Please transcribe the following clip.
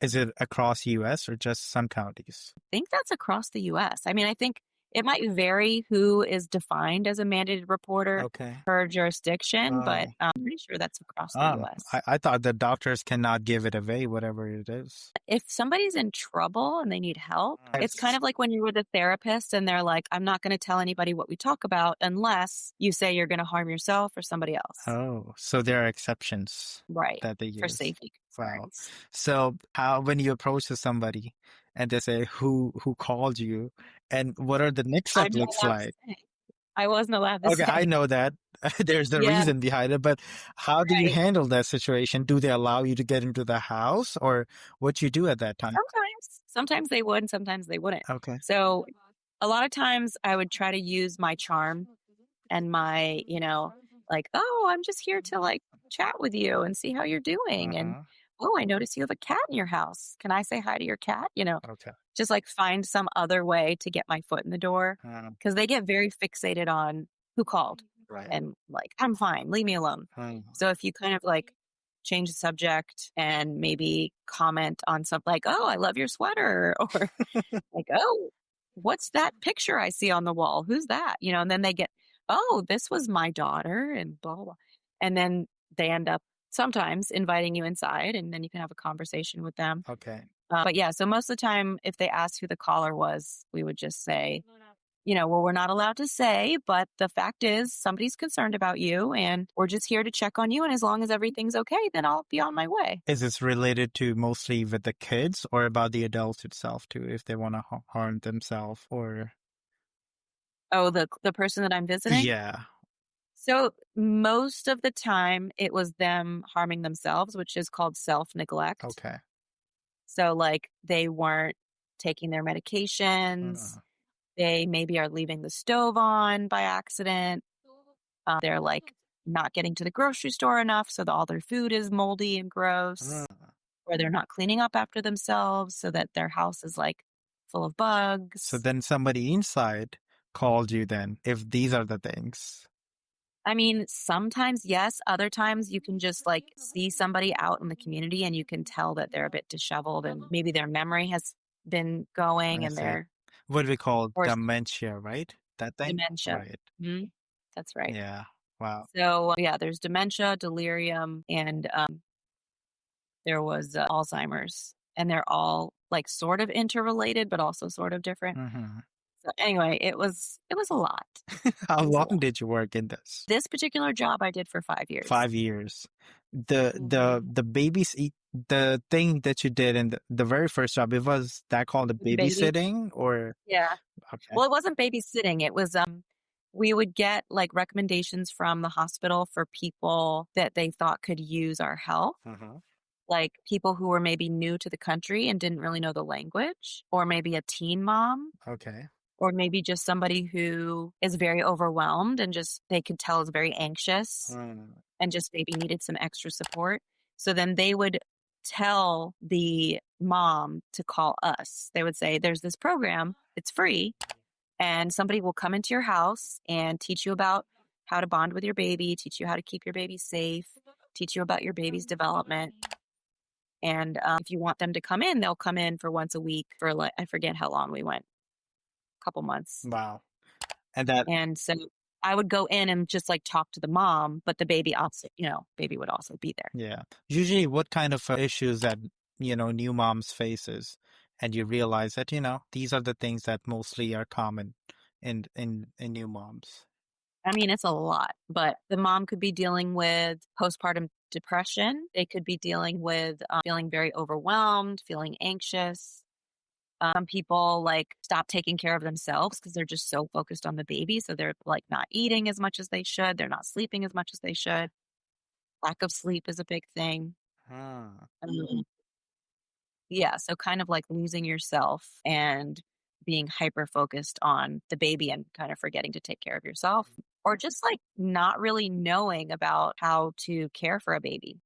Is it across US or just some counties? I think that's across the US. I mean, I think it might vary who is defined as a mandated reporter Okay. per jurisdiction, but Oh. I'm pretty sure that's across the Ah, US. I thought the doctors cannot give it away, whatever it is. If somebody's in trouble and they need help, it's kind It's of like when you're with a therapist and they're like, I'm not going to tell anybody what we talk about unless you say you're going to harm yourself or somebody else. Oh, so there are exceptions Right. that they For use. safety Wow. concerns. So how when you approach to somebody and they say who called you and what are the next step I'm not looks allowed to like? say. I wasn't allowed to Okay, I say. know that. There's a Yeah, reason behind it, but how do you right. handle that situation? Do they allow you to get into the house or what you do at that time? Sometimes they would, and sometimes they wouldn't. Okay. So a lot of times I would try to use my charm and my, like, oh, I'm just here to like chat with you and see how you're doing. And Uh-huh. oh, I notice you have a cat in your house. Can I say hi to your cat? Okay. Just like find some other way to get my foot in the door because they get very fixated on who called Right. and like, I'm fine, leave me alone. So if you kind of like change the subject and maybe comment on something like, oh, I love your sweater, or like, oh, what's that picture I see on the wall? Who's that? And then they get, oh, this was my daughter and blah, blah, blah. And then they end up sometimes inviting you inside and then you can have a conversation with them. Okay. But yeah, so most of the time, if they asked who the caller was, we would just say, well, we're not allowed to say, but the fact is somebody's concerned about you and we're just here to check on you. And as long as everything's okay, then I'll be on my way. Is this related to mostly with the kids or about the adults itself too, if they want to harm themselves or Oh, the person that I'm visiting? yeah. So most of the time it was them harming themselves, which is called self-neglect. Okay. So like they weren't taking their medications. Uh, They maybe are leaving the stove on by accident. They're like not getting to the grocery store enough, so that all their food is moldy and gross, uh. or they're not cleaning up after themselves so that their house is like full of So bugs. then somebody inside called you then, if these are the things. I mean, sometimes yes, other times you can just like see somebody out in the community and you can tell that they're a bit disheveled and maybe their memory has been going I and see. they're What we call or dementia, right? That thing? dementia. Right. Mhm, that's right. Yeah. Wow. So yeah, there's dementia, delirium, and there was Alzheimer's, and they're all like sort of interrelated, but also sort of different. Hmm. So anyway, it was a lot. How It was a long lot. did you work in this? This particular job I did for 5 years. 5 years. The Mhm. the the babies eat the thing that you did in the very first job, it was that called the With the babies, babysitting or yeah. okay. Well, it wasn't babysitting. It was we would get like recommendations from the hospital for people that they thought could use our help. Uh-huh. Like people who were maybe new to the country and didn't really know the language, or maybe a teen mom, Okay. or maybe just somebody who is very overwhelmed and just they could tell is very anxious Mm. and just maybe needed some extra support. So then they would tell the mom to call us. They would say, there's this program, it's free, and somebody will come into your house and teach you about how to bond with your baby, teach you how to keep your baby safe, teach you about your baby's development. And if you want them to come in, they'll come in for once a week for like, I forget how long we went, a couple months. Wow. And that And so I would go in and just like talk to the mom, but the baby also, baby would also be there. yeah. Usually what kind of issues that, new moms faces and you realize that, these are the things that mostly are common in new moms. I mean, it's a lot, but the mom could be dealing with postpartum depression. They could be dealing with feeling very overwhelmed, feeling anxious. Some people like stop taking care of themselves because they're just so focused on the baby. So they're like not eating as much as they should. They're not sleeping as much as they should. Lack of sleep is a big thing. Ah. Um, yeah. So kind of like losing yourself and being hyper focused on the baby and kind of forgetting to take care of yourself, or just like not really knowing about how to care for a baby.